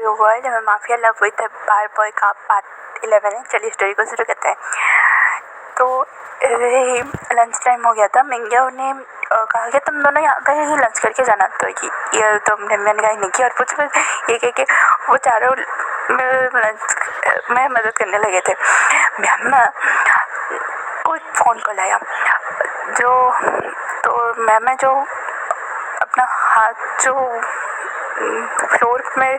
You world में mafia love with bar boy का part 11 है। चलिए स्टोरी को शुरू करते हैं। तो लंच टाइम हो गया था। मिंग्याओ ने कहा कि तुम दोनों यहाँ पर ही लंच करके जाना। तो ये तो मैंने कहा नहीं किया और कुछ ये कह के वो चारों लंच में मदद करने लगे थे। मैम कोई फ़ोन कॉल आया मैम जो अपना हाथ जो फ्लोर में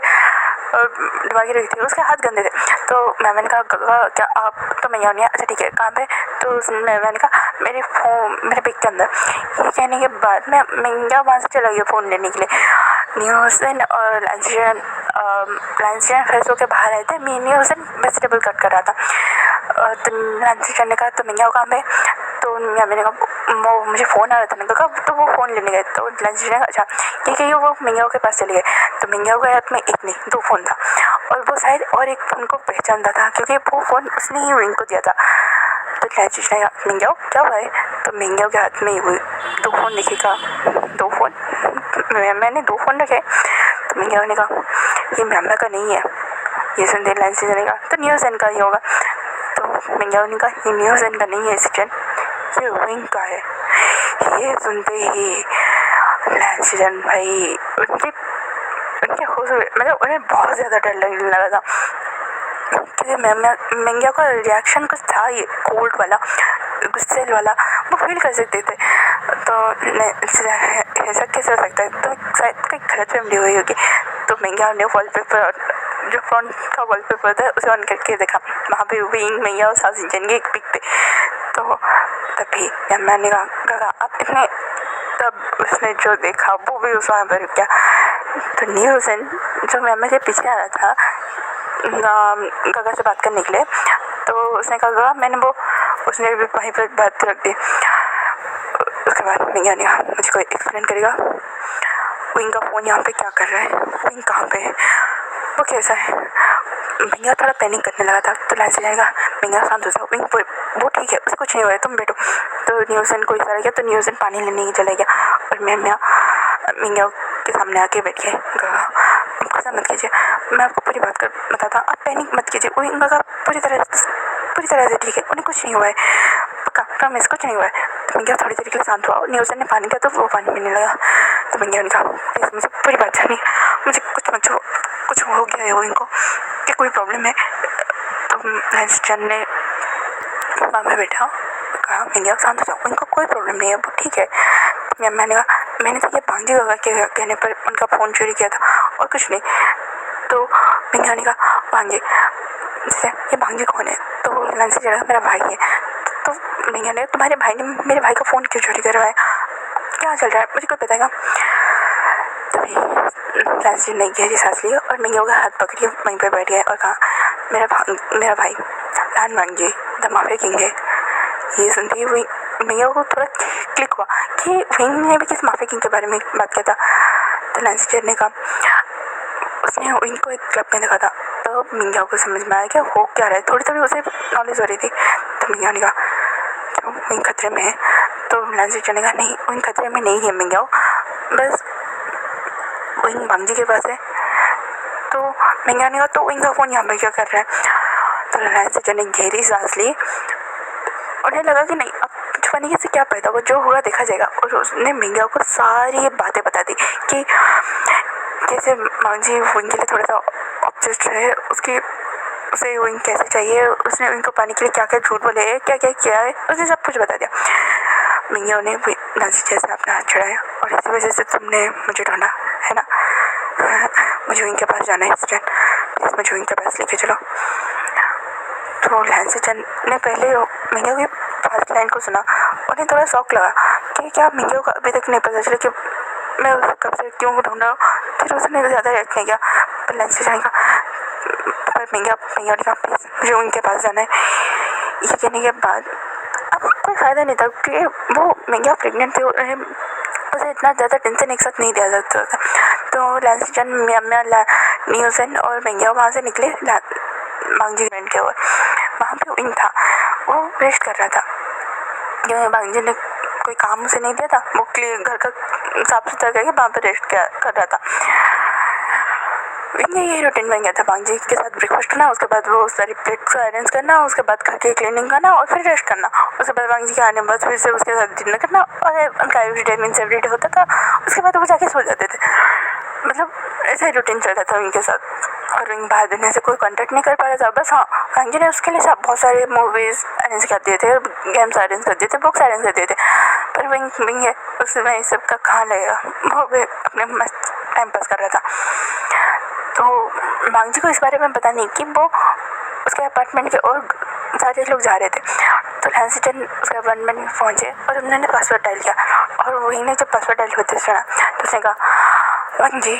दबा के रखी थी, उसके हाथ गंदे थे। तो मैम ने कहा क्या आप तो मिंग्याओ नहीं है? अच्छा ठीक है, कहाँ पे? तो मैम ने कहा मेरे बैग के अंदर। ये कहने के बाद मैं मिंग्याओ वहाँ से चला गया फ़ोन लेने के लिए। न्यूज़न और लांचन फ्रेश होकर बाहर आए थे। न्यूज़न वेजिटेबल कट कर रहा था। तो लांचन ने कहा तो मिंग्याओ कहाँ पे? तो मैंने कहा वो मुझे फ़ोन आ रहा था। मैंने कहा तो वो फ़ोन लेने गए। तो लांचन ने कहा अच्छा ये कहिए वो मिंग्याओ के पास चले गए। तो मिंग्याओ के हाथ में एक नहीं 2 फ़ोन था और वो शायद और एक फ़ोन को पहचानता था क्योंकि वो फ़ोन उसने ही विंग को दिया था। तो लांचन ने कहा मिंग्याओ क्या हुआ है? तो मिंग्याओ के हाथ में ही 2 फ़ोन दिखेगा। 2 फ़ोन? मैंने 2 फ़ोन रखे। तो मिंग्याओ ने कहा ये मैम का नहीं है। ये सुनते लांचन ने कहा तो न्यूज़न का ही होगा। तो मिंग्याओ ने कहा ये न्यूज़न का नहीं है सिचन, ये विंग का है। ये सुनते ही लांचन भाई उनके होश मतलब उन्हें बहुत ज़्यादा डर लगने लगा था क्योंकि मिंग्याओ का रिएक्शन कुछ था ये कोल्ड वाला, गुस्से वाला, वो फील कर सकते थे। तो ऐसा कैसे हो सकता है? तो शायद कोई गलतफहमी हुई होगी। तो मिंग्याओ ने वॉलपेपर जो फ़ोन का वॉलपेपर था उसे ऑन करके देखा। वहाँ पे विंग मिंग्याओ साजिन की एक पिक थी। तो तभी मैंने कहा आप इतने तब उसने जो देखा वो भी उस वहाँ पर रुक गया। तो न्यूज़न जो मैम के पीछे आ रहा था गगा से बात करने के लिए, तो उसने कहा उसने भी वहीं पर बात रख दी। उसके बाद मिंग्याओ ने कहा मुझे कोई एक्सप्लेन करेगा विंग का फ़ोन यहाँ पे क्या कर रहा है? विंग कहाँ पे है? वो कैसा है? मिंग्याओ थोड़ा पैनिक करने लगा था। तो लांचन ने कहा मिंग्याओ शांत हो जाओ, विंग वो ठीक है, उसे कुछ नहीं हुआ है, तुम बैठो। तो न्यूज़न को इशारा किया तो न्यूज़न पानी लेने चला गया और मैं मिंग्याओ के सामने आके बैठ गए। कहा गुस्सा मत कीजिए, मैं आपको पूरी बात कर बताता, आप पैनिक मत कीजिए। विंग का पूरी तरह से ठीक है, उन्हें कुछ नहीं हुआ है, पक्का प्रॉमिस कुछ नहीं हुआ है। तो मिंग्याओ थोड़ी देर के लिए शांत हुआ। न्यूज़न ने पानी दिया तो वो पानी पीने लगा। तो मिंग्याओ ने कहा प्लीज़ मुझे पूरी बात जानिए, मुझे कुछ हो गया है विंग को, क्या कोई प्रॉब्लम है? तो लांचन ने वहाँ पे बैठा कहा मिंग्याओ शांत हो जाओ, उनको कोई प्रॉब्लम नहीं है, वो ठीक है। मैंने कहा मैंने तो ये बांजी गगा के कहने पर उनका फ़ोन चोरी किया था और कुछ नहीं। तो मिंग्याओ ने कहा बांजी ये बांजी कौन है? तो लांचन ने कहा मेरा भाई है। तो मिंग्याओ ने तुम्हारे भाई ने मेरे भाई का फ़ोन क्यों चोरी करवाया? क्या चल रहा है मुझे कोई बताएगा? तभी लांचन ने गहरी सांस ली और मिंग्याओ का हाथ पकड़ वहीं पर बैठ गया और कहा मेरा भाई लान बांजी द माफिया किंग है। ये सुनते ही मिंग्याओ को थोड़ा क्लिक हुआ कि विंग ने भी किस माफिया किंग के बारे में बात किया था। तो लांचन ने कहा उसने विंग को एक क्लब में देखा था। तो मिंग्याओ को समझ में आया कि हो क्या रहा है, थोड़ी उसे नॉलेज हो रही थी। तो मिंग्याओ ने कहा क्यों विंग खतरे में है? तो लांचन ने कहा नहीं विंग खतरे में नहीं है मिंग्याओ, बस विंग बांजी के पास है। तो मिंग्याओ ने कहा तो विंग का फ़ोन यहाँ पर क्या कर रहा है? तो लांचन ने गहरी सांस ली। उन्हें लगा कि नहीं अब छुपाने से क्या पैदा होगा, जो होगा देखा जाएगा। और उसने मिंग्याओ को सारी बातें बता दी कि कैसे बांजी विंग के लिए थोड़ा सा ऑब्सेस्ड है, उसे विंग कैसे चाहिए, उसने विंग को पाने के लिए क्या क्या झूठ बोले है, क्या क्या किया है, उसने सब कुछ बता दिया। मिंग्याओ ने लांचन जैसे अपना हाथ चढ़ाया और इसी वजह से तुमने मुझे ढूंढा है ना? मुझे विंग के पास जाना है इंस्टेंट, प्लीज़ मुझे विंग के पास लेके चलो। तो लांचन ने पहले मिंग्याओ की फर्स्ट लाइन को सुना। उन्हें थोड़ा शौक लगा कि क्या मिंग्याओ को अभी तक नहीं पता चला कि मैं कब से क्यों ढूंढ रहा हूँ। फिर उसने ज़्यादा रिएक्ट नहीं किया। पर लांचन का पर मिंग्याओ ने कहा प्लीज़ मुझे उनके पास जाना है। ये कहने के बाद अब कोई फ़ायदा नहीं था क्योंकि वो मिंग्याओ प्रेग्नेंट थी और उसे इतना ज़्यादा टेंशन एक साथ नहीं दिया जाता था। तो लांचन न्यूज़न और मिंग्याओ वहाँ से निकले बांजी ग्रैंड के ओर। वहाँ पे विंग था, वो रेस्ट कर रहा था क्योंकि बांजी ने कोई काम उसे नहीं दिया था। वो घर का साफ सुथरा करके वहाँ पर रेस्ट कर रहा था। विंग उनका यही रूटीन बन गया था, बांग जी के साथ ब्रेकफास्ट करना, उसके बाद वो सारी प्लेट्स को अरेंज करना, उसके बाद घर की क्लीनिंग करना और फिर रेस्ट करना। उसके बाद बांग जी के आने के बाद फिर से उसके साथ डिनर करना और उनका एवरीडे मीन्स एवरीडे होता था। उसके बाद वो जाके सो जाते थे। मतलब ऐसा ही रूटीन चल रहा था उनके साथ और बाहर दुनिया से कोई कॉन्टेक्ट नहीं कर पा रहा था। बस हाँ, बांग जी ने उसके लिए बहुत सारे मूवीज़ अरेंज कर दिए थे, गेम्स अरेंज कर दिए थे, बुक्स अरेंज कर दिए थे, पर विंग है उसमें इस सब का कहाँ लगेगा, वो भी अपने मस्त टाइम पास कर रहा था। तो बांग जी को इस बारे में पता नहीं कि वो उसके अपार्टमेंट के और सारे लोग जा रहे थे। तो लैंसिटन उसके अपार्टमेंट में पहुँचे और उन्होंने पासवर्ड डायल किया और वही ने जब पासवर्ड डायल होते सुना तो उसने कहा, बांग जी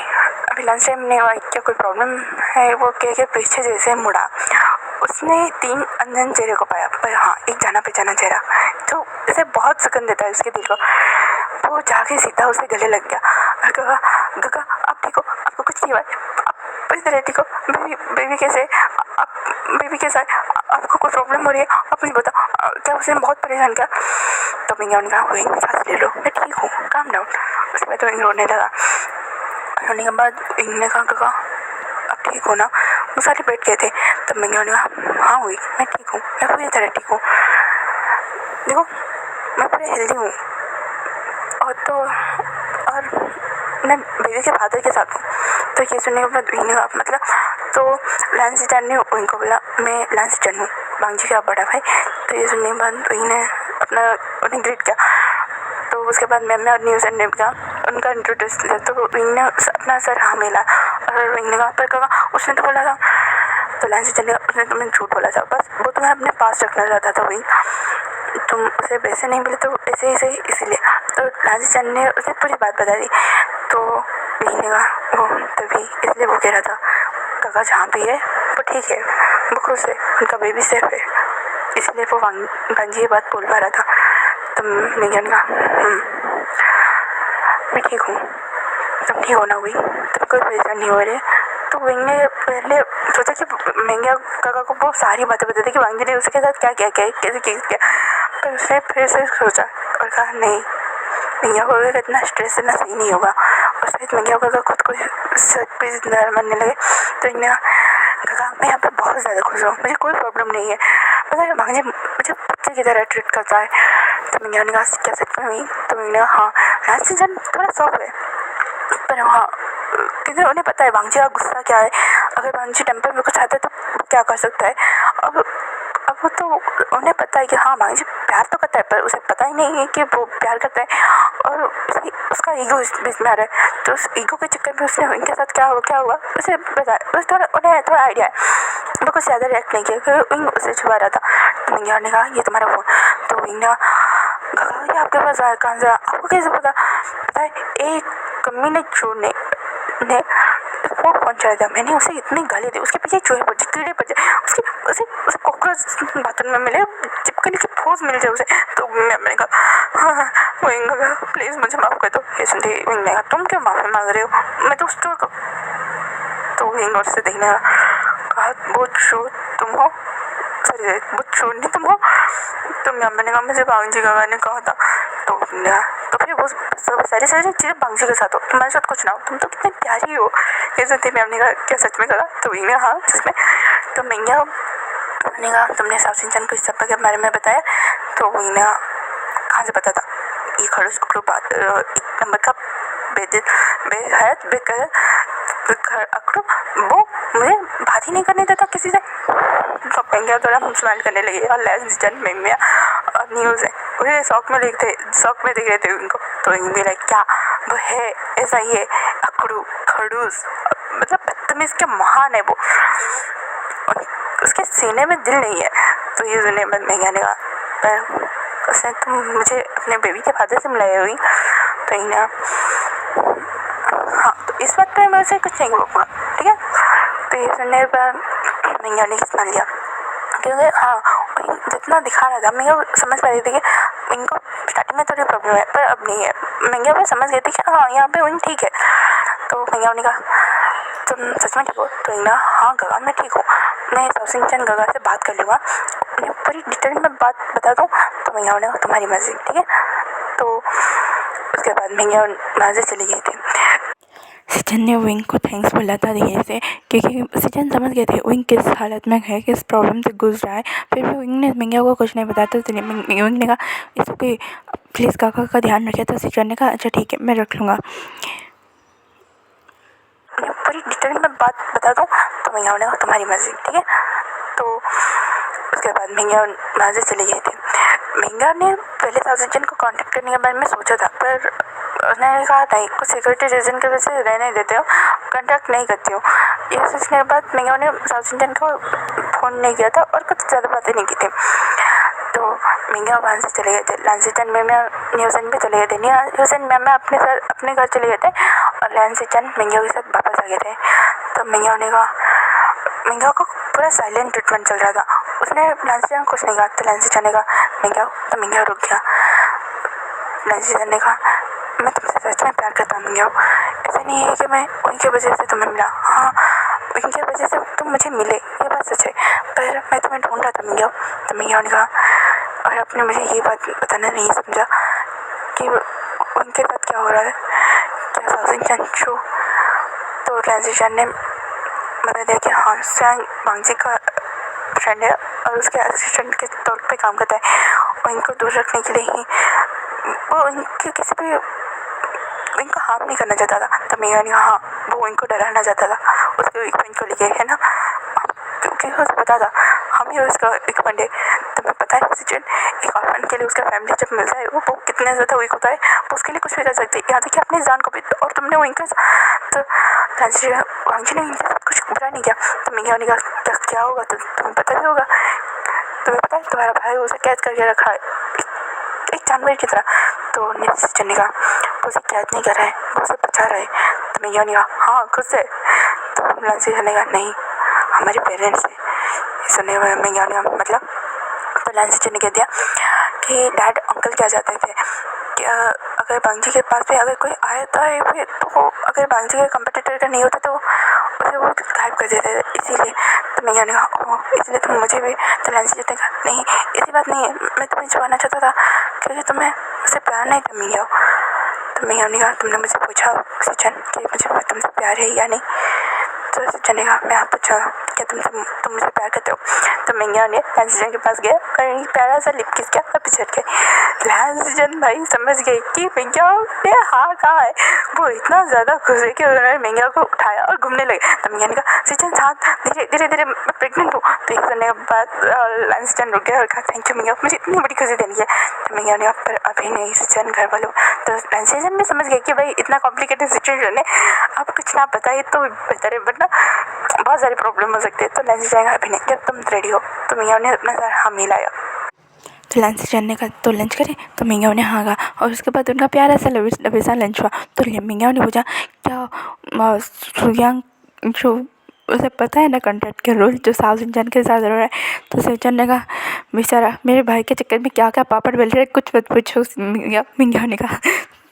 अभी लंच टाइम नहीं हुआ, क्या कोई प्रॉब्लम है? वो कह के पीछे जैसे मुड़ा, उसने 3 अनजान चेहरे को पाया, पर हाँ एक जाना पहचाना चेहरा तो इसे बहुत सुकून देता है उसके दिल को। वो जाके सीधा उसे गले लग गया और कहा, गगा आप ठीक हो, आपको कुछ नहीं हुआ, आप इस तरह ठीक हो, बेबी कैसे, आप बेबी कैसा है, आपको कोई प्रॉब्लम हो रही है, आप मुझे बताओ। क्या उसने बहुत परेशान किया? तो मैंने कहा वही सांस ले लो, मैं ठीक हूँ, काम डाउन। उसके बाद तो रोने लगा। रोने के बाद ने कहा, गगा अब ठीक हो ना? वो सारे बैठ गए थे। तब मैंने कहा हाँ हुई, मैं ठीक हूँ, मैं पूरी तरह ठीक हूँ, देखो मैं पूरे हेल्दी हूँ और मैं बेबी के फादर के साथ हूँ। तो ये सुनने के बाद ने कहा मतलब, तो लैंसिटन ने उनको बोला मैं लैंसिटन हूँ, बांग जी का बड़ा भाई। तो ये सुनने के बाद ने उन्हें ग्रीट किया। तो उसके बाद मैम और न्यूज़ ने का उनका इंट्रोड्यूस किया। तो ने अपना सर हाँ मिला और ने कहा, पर कहा उसने तो बोला था, तो लैंसिटन ने उसने तुम्हें झूठ बोला था, बस वो तुम्हें अपने पास रखना चाहता था, वही तुम उसे पैसे नहीं मिले तो ऐसे ही सही इसीलिए। तो लैंसिटन ने उसे पूरी बात बता दी। तो ने कहा वो तभी इसलिए वो कह रहा था, काका जहाँ भी है वो ठीक है, वो खुश है, उनका बेबी सेफ है, इसलिए वो बांग जी ये बात बोल पा रहा था। तो मैंने कहा मैं ठीक हूँ, तुम ठीक होना हुई, तुम कोई परेशान नहीं हो रहे। तो विंग ने पहले सोचा कि महंगा काका को बहुत सारी बातें बता दी कि बांग जी ने उसके साथ क्या क्या क्या कैसे किया, पर उसने फिर से सोचा और कहा नहीं, महंगा को अगर इतना स्ट्रेस देना सही नहीं होगा। और शायद महंगा को अगर खुद को डर मानने लगे तो इन्हें कहा मैं यहाँ पे बहुत ज़्यादा खुश हूँ, मुझे कोई प्रॉब्लम नहीं है, पता है बांग जी मुझे बच्चे की तरह ट्रीट करता है। तो मैंने कहा क्या सच में हुई? तो मैंने कहा हाँ, लैंसिटन थोड़ा सॉफ्ट है, पर हाँ क्योंकि उन्हें पता है बांग जी का गुस्सा क्या है, अगर बांग जी टेम्पर में कुछ आता है तो क्या कर सकता है। अब तो उन्हें पता है कि हाँ बांग जी प्यार तो करता है, पर उसे पता ही नहीं है कि वो प्यार करता है और उसका ईगो बीच में आ रहा है। तो उस ईगो के चक्कर में उसने उनके साथ क्या हुआ उसे बताया, उन्हें थोड़ा आइडिया है, वो कुछ ज़्यादा रिएक्ट नहीं किया क्योंकि विंग उसे छुपा रहा था। तो विंग ने कहा ये तुम्हारा फ़ोन। तो विंग ने कहा ये आपके पास आया कहाँ से, आपको कैसे पता है? एक कमी ने छोड़ने ने वो फ़ोन चला दिया, मैंने उसे इतनी गाली दी, उसके पीछे चूहे पड़ जाए, कीड़े पड़ जाए, उसे कॉकरोच बाथरूम में मिले, चिपकली की फौज मिल जाए उसे। तो मैंने कहा हाँ विंग का प्लीज़ मुझे माफ़ कर दो। ये सुनते विंग ने कहा तुम क्यों माफ़ी मांग रहे हो, मैं तो उस चोर को। तो विंग और से देखने कहा वो चोर तुम हो, सॉरी वो चोर नहीं तुम हो। तो मैंने कहा मुझे बांग जी का मैंने कहा था। तो फिर वो सब सारी चीज़ें बांग जी के साथ हो, तुम्हारे साथ कुछ ना हो, तुम तो कितने प्यारी हो। ये सुनते मैम ने कहा क्या सच में कहा? तो विंग ने हाँ सच में। तो मैंने कहा तुमने साउथ इंडियन को इस सब के बारे में बताया? तो विंग ने कहाँ से पता था, ये खड़ूस एक नंबर का अकड़ू वो मुझे बात ही नहीं करने देता किसी से। तो महंगा थोड़ा स्माइल करने लगी और लैंसिटन महंगा और न्यूज़ है उसे शौक में देख रहे थे उनको। तो इनमें लाइक क्या वो है, ऐसा ही है अकड़ू खड़ूस, मतलब बदतमीज के महान है वो, और उसके सीने में दिल नहीं है। तो ये सुने महंगा ने कहा पर उसने तुम मुझे अपने बेबी के फादर से मिलाई हुई। तो इन्हें हाँ, तो इस बात पे मैं उसे कुछ नहीं बोलूँगा, ठीक है। तो ये सुनने पर महंगा ने किस मान लिया क्योंकि हाँ जितना दिखा रहा था महंगा समझ पा रही थी कि इनको स्टार्टिंग में थोड़ी प्रॉब्लम है पर अब नहीं है। महंगा पर समझ गई थी कि हाँ यहाँ पे वही ठीक है। तो महंगा ने कहा तुम सच में ठीक हो? तो इन्हें हाँ गगा मैं ठीक हूँ, मैं सौसिंचन गगा से बात कर लूँगा, उन्हें पूरी डिटेल में बात बता दूँ। तो महंगा ने तुम्हारी मर्जी, ठीक है। तो उसके बाद महंगा वहाँ से चली गई थी। सचिन ने विंग को थैंक्स बोला था धीरे से, क्योंकि सचिन समझ गए थे विंग किस हालत में है, किस प्रॉब्लम से गुजर रहा है। फिर भी विंग ने मिंगिया को कुछ नहीं बताया, तो विंग ने कहा इस ओके, प्लीज़ काका का ध्यान रखिए। तो सचिन ने कहा अच्छा ठीक है, मैं रख लूँगा। पूरी डिटेल में बात बता दूँ तो मिंगिया ने कहा तुम्हारी मर्जी, ठीक है। तो उसके बाद मिंगिया वहाँ से चली गई थी। मिंगिया ने पहले सचिन को कांटेक्ट करने के बारे में सोचा था, पर उसने कहा नहीं, कुछ सिक्योरिटी रीज़न की वजह से रहने नहीं देते हो, कांटेक्ट नहीं करती हूँ। ये सोचने के बाद मिंगिया ने सचिन को फ़ोन नहीं किया था और कुछ ज़्यादा बातें नहीं की थी। तो मिंगिया वहाँ से चले गए थे। लांसीचंद मैम न्यूज़न भी चले गए थे। न्यूज़न मैम अपने घर चले गए थे और लांसीचंद मिंगिया के साथ वापस आ गए थे। तो मिंगिया ने कहा, मिंगिया को पूरा साइलेंट ट्रीटमेंट चल रहा था, उसने लांसीचंद को कुछ नहीं कहा। तो लांसीचंद ने कहा मिंगिया, तो मिंगिया रुक गया। लांसीचंद ने कहा मैं तुमसे सच में प्यार करता हूँ मिंगिया, ऐसा नहीं है कि मैं उनकी वजह से तुम्हें मिला, हाँ उनकी वजह से तुम मुझे मिले, ये बात सच है, पर मैं तुम्हें ढूंढ रहा था मिंगिया। तो मिंगिया ने कहा और आपने मुझे ये बात बताना नहीं समझा कि उनके साथ क्या हो रहा है, क्या सचिन शो। तो लांसीचंद ने बता दिया कि हाँ सैंग बांगजी का फ्रेंड है और उसके असिस्टेंट के तौर पे काम करता है, और इनको दूर रखने के लिए ही वो इनके किसी भी इनको हार्म नहीं करना चाहता था। तो मिंगिया ने कहा हाँ, वो इनको डराना चाहता था उसके वीक पॉइंट को लेके, है ना, क्योंकि उसे पता था हम ही उसका वीक पॉइंट है। तुम्हें पता है सचिन, एक ऑर्फन के लिए उसका फैमिली जब मिलता है वो कितने ज़्यादा वीक होता है, वो उसके लिए कुछ भी कर सकती है, यहाँ तक कि अपनी जान को भी। और तुमने वो इनके तो वांगजी ने इनके साथ कुछ बुरा नहीं किया। तो मिंगिया ने कहा क्या होगा तो तुम्हें पता भी होगा, तुम्हें पता है तुम्हारा भाई उसे कैद करके रखा है एक जानवर की तरह। तो सचिन ने कहा वो उसे कैद नहीं कर रहा है, वो उसे बचा रहा है। तो मिंगिया ने कहा हाँ खुद से। तो लांसीचंद ने कहा नहीं, हमारे पेरेंट्स है। सुनने हुए मिंगिया ने कहा मतलब। तो लांसीचंद ने कह दिया कि डैड अंकल क्या चाहते थे कि अगर बांगजी के पास भी अगर कोई आता है तो अगर बांगजी के कंपटीटर का नहीं होता तो उसे वो गायब कर देते थे, इसीलिए। तो मिंगिया ने कहा ओह इसलिए तुम मुझे भी। तो लांसीचंद ने कहा नहीं ऐसी बात नहीं है, मैं तुम्हें छुपाना चाहता था क्योंकि तुम्हें मुझसे प्यार नहीं था मिंगिया। तो मिंगिया ने कहा तुमने मुझे पूछा सचिन कि मुझे तुमसे प्यार है या नहीं। तो सचिन ने कहा मैं आप पूछा क्या तुम मुझे प्यार करते हो। तो मिंगिया ने लांसीचंद के पास गया और प्यारा सा लिप किस किया और पीछे हट गए। लांसीचंद भाई समझ गए कि मिंगिया ने हाँ कहा है। वो इतना ज़्यादा खुश है कि उन्होंने मिंगिया को उठाया और घूमने लगे। तो मिंगिया ने कहा सचिन साथ धीरे धीरे मैं प्रेगनेंट हूँ। तो ये सुनने के बाद लांसीचंद रुक गया और कहा थैंक यू मिंगिया, मुझे इतनी बड़ी खुशी देनी है। तो मिंगिया ने कहा पर अभी नहीं सचिन, घर वालों। तो लांसीचंद भी समझ गए कि भाई इतना कॉम्प्लिकेटेड सिचुएशन है, अब कुछ ना बताइए तो बेहतर है, वरना बहुत सारी प्रॉब्लम हो सकती है। तो लांसीचंद का अभी नहीं, जब तुम रेडी हो। तो मिंगिया ने अपना सर हाँ मिलाया। तो लांसीचंद ने कहा तो लंच करें। तो मिंगिया ने हाँ कहा और उसके बाद उनका प्यारा सा लबेसा लंच हुआ। तो मिंगिया ने पूछा क्या सूर्यांग जो उसे पता है ना कॉन्ट्रैक्ट के रूल जो सचिन के साथ हो रहा है। तो सचिन ने कहा बेचारा मेरे भाई के चक्कर में क्या क्या पापड़ बेल रहे, कुछ मत पूछो। मिंगिया ने कहा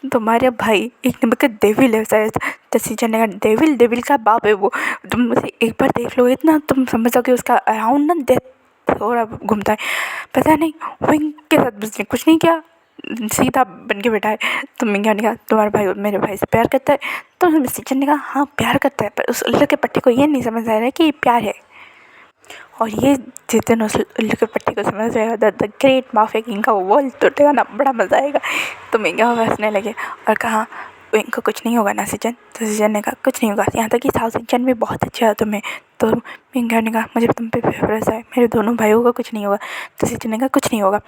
तुम्हारे भाई एक नंबर का डेविल है शायद। तो सचिन ने कहा डेविल का बाप है वो, तुम उसे एक बार देख लो इतना तुम समझ सकोगे उसका अराउंड ना डेथ थोड़ा घूमता है, पता नहीं विंग के साथ उसने कुछ नहीं किया, सीधा बन के बैठा है। तो मिंगिया ने कहा तुम्हारा भाई मेरे भाई से प्यार करता है। तो सचिन ने कहा हाँ प्यार करता है, पर उस उल्लू के पट्टी को ये नहीं समझ आ रहा है कि ये प्यार है। और ये जितने उस उल्लू के पट्टी को समझ जाएगा द ग्रेट माफिया किंग का वॉल टूटेगा ना, बड़ा मज़ा आएगा। तो मिंगिया हंसने लगे और कहा इनको कुछ नहीं होगा ना सचिन। तो सचिन ने कहा कुछ नहीं होगा, यहाँ तक कि सचिन भी बहुत अच्छा है तुम्हें। तो मिंगिया ने कहा मुझे तुम पे भरोसा है, मेरे दोनों भाइयों को कुछ नहीं होगा। तो सचिन ने कहा कुछ नहीं होगा।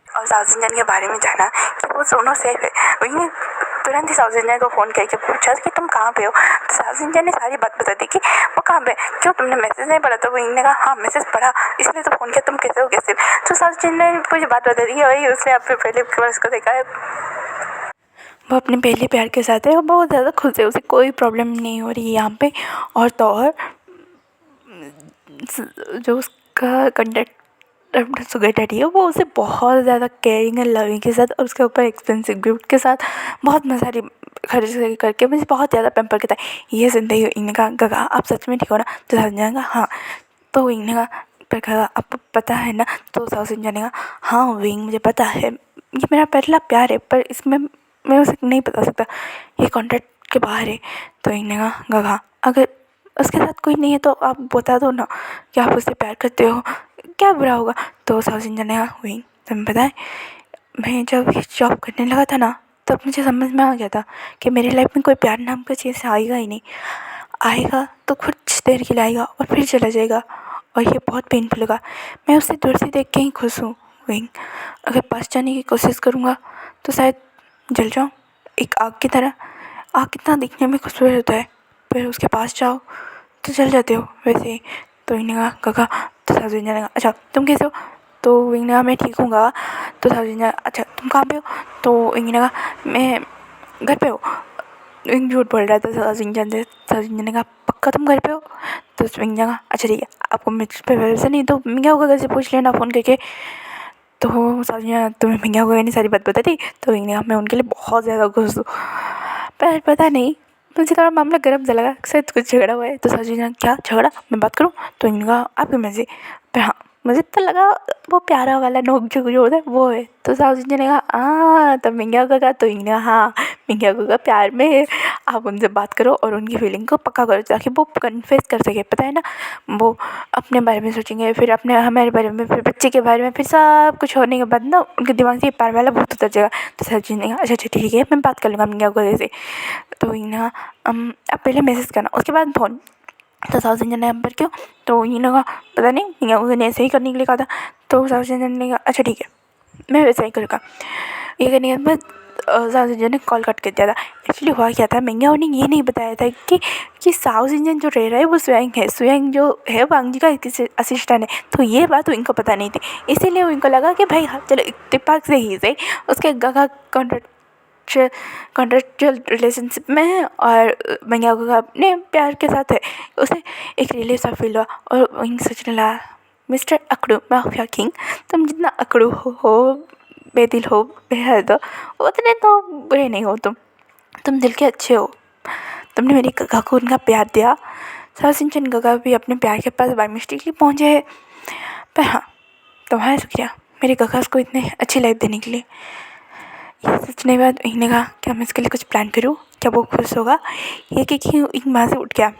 और सचिन के बारे में जाना कि वो दोनों सेफ है। वही तुरंत ही सचिन को फ़ोन करके पूछा कि तुम कहाँ पे हो। तो सचिन ने सारी बात बता दी कि वो कहाँ पे, क्यों तुमने मैसेज नहीं पढ़ा। तो वही ने कहा हाँ मैसेज पढ़ा इसलिए तो फ़ोन किया, तुम कैसे हो कैसे। तो सचिन ने मुझे बात बता दी वही उसने अपने पहले बार उसको देखा है, वो अपने पहले प्यार के साथ है और बहुत ज़्यादा खुश है, उसे कोई प्रॉब्लम नहीं हो रही है यहाँ पे। और तो और जो उसका कंडक्टर सुगर डैडी है वो उसे बहुत ज़्यादा केयरिंग एंड लविंग के साथ और उसके ऊपर एक्सपेंसिव गिफ्ट के साथ बहुत मसारी खर्च करके मुझे बहुत ज़्यादा पैम्पर करता है। ये जिंदगी इन्हें कहा गगा आप सच में ठीक हो ना। तो साउथ इंडियन का हाँ। तो इन्हें कहा पर गगा आपको पता है ना। तो साउथ इंडियन का हाँ विंग मुझे पता है, ये मेरा पहला प्यार है, पर इसमें मैं उसे नहीं बता सकता, ये कॉन्ट्रैक्ट के बाहर है। तो इन्होंने कहा गगा अगर उसके साथ कोई नहीं है तो आप बता दो ना कि आप उससे प्यार करते हो, क्या बुरा होगा। तो साउथ इंडियन ने कहा वही तुम्हें पता है मैं जब जॉब करने लगा था ना तब मुझे समझ में आ गया था कि मेरी लाइफ में कोई प्यार नाम का चीज़ आएगा ही नहीं, आएगा तो कुछ देर के लिए आएगा और फिर चला जाएगा और ये बहुत पेनफुल होगा। मैं उसे दूर से देख के ही खुश हूँ वही, अगर पास जाने की कोशिश करूँगा तो शायद जल जाऊँ एक आग की तरह। आग कितना दिखने में खूबसूरत होता है, फिर उसके पास जाओ तो जल जाते हो वैसे ही। तो इन्हें कहा गगा तो सासू जी ने कहा अच्छा तुम कैसे हो। तो इन्हें कहा मैं ठीक हूँ गगा। तो सासू जी ने कहा अच्छा तुम कहाँ पे हो। तो इन्हें कहा मैं घर पे हो। इन झूठ बोल रहा था सासू जी ने कहा पक्का तुम घर पे हो। तो स्विंग ने कहा अच्छा ठीक है आपको मुझ पर भरोसा नहीं तो क्या होगा कैसे पूछ लेना फ़ोन करके। तो सासू जी ने तुम्हें भैया को इतनी सारी बात बता दी। तो इन्हें कहा मैं उनके लिए बहुत ज़्यादा खुश हूँ, पर पता नहीं मुझे थोड़ा मामला गर्म सा लगा, शायद कुछ झगड़ा हुआ है। तो सासू जी ने क्या झगड़ा मैं बात करूँ। तो इन्होंने कहा आपकी मर्ज़ी, पर हाँ मुझे तो लगा वो प्यारा वाला नोक झोंक जो होता है वो है। तो सासू जी ने कहा तब मिंगिया को कहा। तो इन्होंने कहा हाँ मिंगिया को कहा प्यार में आप उनसे बात करो और उनकी फीलिंग को पक्का करो ताकि वो कन्फेस कर सके। पता है ना वो अपने बारे में सोचेंगे फिर अपने हमारे बारे में फिर बच्चे के बारे में, फिर सब कुछ होने के बाद ना उनके दिमाग से प्यार वाला भूत उतर जाएगा। तो सासू जी ने कहा अच्छा ठीक है मैं बात कर लूँगा मिंगिया को से। तो इन्हें आप पहले मैसेज करना उसके बाद फ़ोन। तो साउथ इंडियन नंबर क्यों। तो ये लगा पता नहीं मिंगिया को ने ऐसे ही करने के लिए कहा था। तो साउथ इंडियन ने कहा अच्छा ठीक है मैं वैसा ही करूँगा। ये करने के बाद साउथ इंडियन ने कॉल कट कर दिया था। एक्चुअली हुआ क्या था मिंगिया ने ये नहीं बताया था कि साउथ इंडियन जो रह रहा है वो स्वयं है, स्वयं जो है वांगजी का असिस्टेंट है। तो ये बात इनको पता नहीं थी, इसीलिए इनको लगा कि भाई हाँ चलो इत्तेफाक से ही सही उसके गगा कॉन्ट्रेक्चुअल रिलेशनशिप में है और मिंगिया को अपने प्यार के साथ है। उसे एक रिलीफ सा फील हुआ और वहीं सोचने लगा मिस्टर अकड़ू माफिया किंग तुम जितना अकड़ू हो बेदिल हो बेहद हो उतने तो बुरे नहीं हो, तुम दिल के अच्छे हो, तुमने मेरी गगा को उनका प्यार दिया। साउथ इंडियन गगा भी अपने प्यार के पास बाय मिस्टेकली पहुँचे हैं, पर हाँ तुम्हारा शुक्रिया मेरे गगा को इतने अच्छी लाइफ देने के लिए। ये सोचने के बाद इन्हें कहा क्या मैं इसके लिए कुछ प्लान करूँ, क्या वो खुश होगा। ये कि एक वहाँ से उठ गया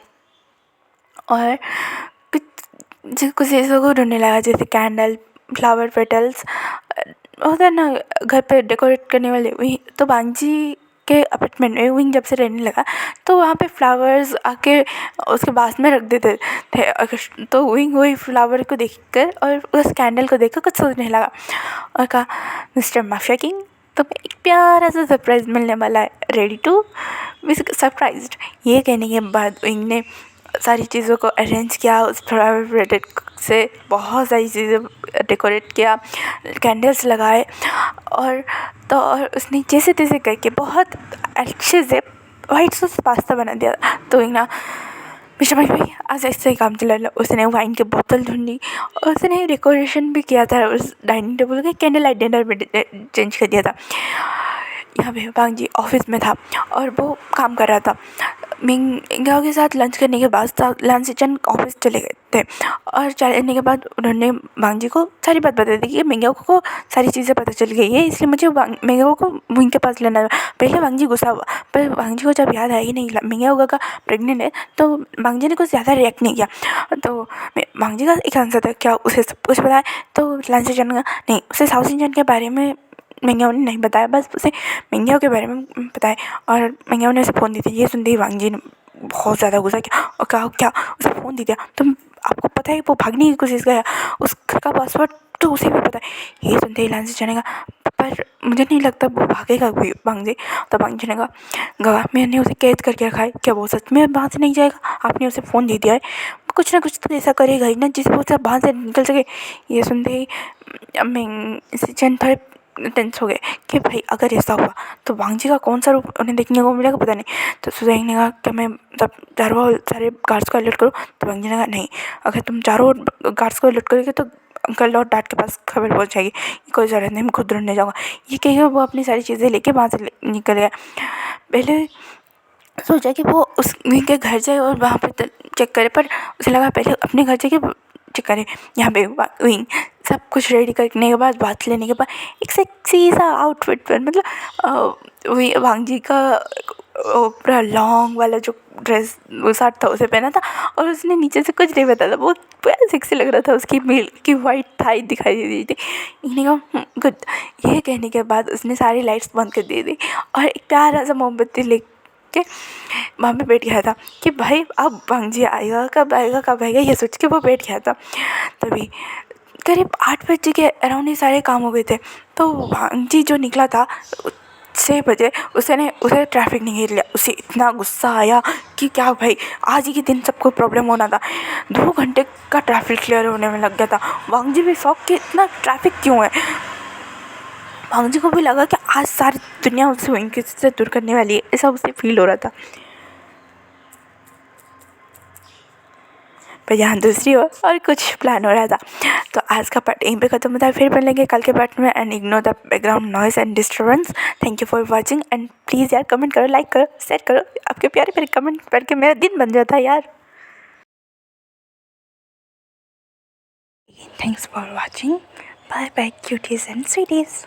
और कुछ चीज़ों को ढूंढने लगा जैसे कैंडल फ्लावर पेटल्स होता है ना घर पे डेकोरेट करने वाले। वही तो बांजी के अपार्टमेंट में विंग जब से रहने लगा तो वहाँ पे फ्लावर्स आके उसके पास में रख देते थे। तो विंग वही फ्लावर को देखकर और उस कैंडल को देखकर कुछ सोचने लगा और कहा मिस्टर माफिया किंग तुम्हें एक प्यारा सा सरप्राइज़ मिलने वाला है, रेडी टू बी सरप्राइज्ड। ये कहने के बाद विंग ने सारी चीज़ों को अरेंज किया, उस फ्लावर प्लेटेड से बहुत सारी चीज़ें डेकोरेट किया, कैंडल्स लगाए और उसने जैसे तैसे करके बहुत अच्छे से वाइट सॉस पास्ता बना दिया। तो ना मिस्टर भाई आज ऐसे ही काम चला। उसने वाइन की बोतल ढूंढी और उसने डेकोरेशन भी किया था, उस डाइनिंग टेबल के कैंडल लाइट डिनर में चेंज कर दिया था। यहाँ पे वांगजी ऑफिस में था और वो काम कर रहा था। मिंगिया के साथ लंच करने के बाद लंच चंद ऑफिस चले गए थे और चलने के बाद उन्होंने वांगजी को सारी बात बता दी कि मिंगिया को सारी चीज़ें पता चल गई है, इसलिए मुझे मिंगिया को विंग के पास लेना है। पहले वांगजी गुस्सा हुआ पर वांगजी को जब याद आई नहीं मिंगिया का प्रेग्नेंट है तो वांगजी ने कुछ ज़्यादा रिएक्ट नहीं किया। तो वांगजी का एक आंसर था क्या उसे सब कुछ पता है। तो लंच चंद नहीं उसे साउथ इंडियन के बारे में मिंगिया ने नहीं बताया, बस उसे मिंगिया के बारे में बताया और मिंगिया ने उसे फ़ोन दी थी। ये सुनते ही वांगजी ने बहुत ज़्यादा गुस्सा किया और कहा क्या उसे फ़ोन दे दिया, तुम आपको पता है वो भागने की कोशिश किया, उस घर का पासवर्ड तो उसे भी पता है। ये सुनते ही लांसी जानेगा पर मुझे नहीं लगता वो भागेगा कोई वांगजी। तो वांगजी ने कहा गवा मैंने उसे कैद करके रखा है, क्या वो सच में वहाँ से नहीं जाएगा, आपने उसे फ़ोन दे दिया है, कुछ ना कुछ तो ऐसा करेगा ही ना जिससे वो सब वहाँ से निकल सके। ये सुनते ही मैं थोड़े टेंस हो गए कि भाई अगर ऐसा हुआ तो वांगजी का कौन सा रूप उन्हें देखने को मिलेगा पता नहीं। तो सुजैन ने कहा कि मैं सब चारों सारे गार्ड्स को अलर्ट करूँ। तो वांगजी ने कहा नहीं, अगर तुम चारों गार्ड्स को अलर्ट करोगे तो अंकल और डैड के पास खबर पहुँच जाएगी, कोई ज़रूरत नहीं मैं खुद ढूंढने जाऊँगा। ये कहेगा वो अपनी सारी चीज़ें लेके वहाँ से निकल गया। पहले सोचा कि वो उस के घर जाए और वहाँ पर चेक करे, पर उसे लगा पहले अपने घर जाके चेक करे। यहाँ पे विंग सब कुछ रेडी करने के बाद बात लेने के बाद एक सेक्सी सा आउटफिट पर मतलब वही वांगजी का पूरा लॉन्ग वाला जो ड्रेस वो शर्ट था उसे पहना था, और उसने नीचे से कुछ नहीं पहना था, वो पूरा सेक्सी लग रहा था, उसकी मिल्क की वाइट थाई दिखाई दे रही थी। मैंने कहा गुड। ये कहने के बाद उसने सारी लाइट्स बंद कर दी थी और एक प्यारा सा मोमबत्ती ले के वहाँ पे बैठ गया था कि भाई अब भांजी आएगा, कब आएगा, ये सोच के वो बैठ गया था। तभी करीब 8 बजे के अराउंड ये सारे काम हो गए थे। तो भांजी जो निकला था 6 बजे, उसे ट्रैफिक नहीं घेर लिया। उसे इतना गुस्सा आया कि क्या भाई, आज ही के दिन सबको प्रॉब्लम होना था, 2 घंटे का ट्रैफिक क्लियर होने में लग गया था। भांजी भी शौक कि इतना ट्रैफिक क्यों है। भांजी को भी लगा कि आज सारी दुनिया उसे वहीं से दूर करने वाली है, ऐसा उसे फील हो रहा था। पर यहाँ दूसरी ओर और कुछ प्लान हो रहा था। तो आज का पार्ट यहीं पे ख़त्म होता है, फिर मिलेंगे कल के पार्ट में। And ignore the background noise and disturbance. Thank you for watching and please यार कमेंट करो, लाइक करो, शेयर करो। आपके प्यारे प्यारे कमेंट पढ़ के मेरा दिन बन जाता है यार। Thanks for watching. Bye bye cuties and स्वीटीज।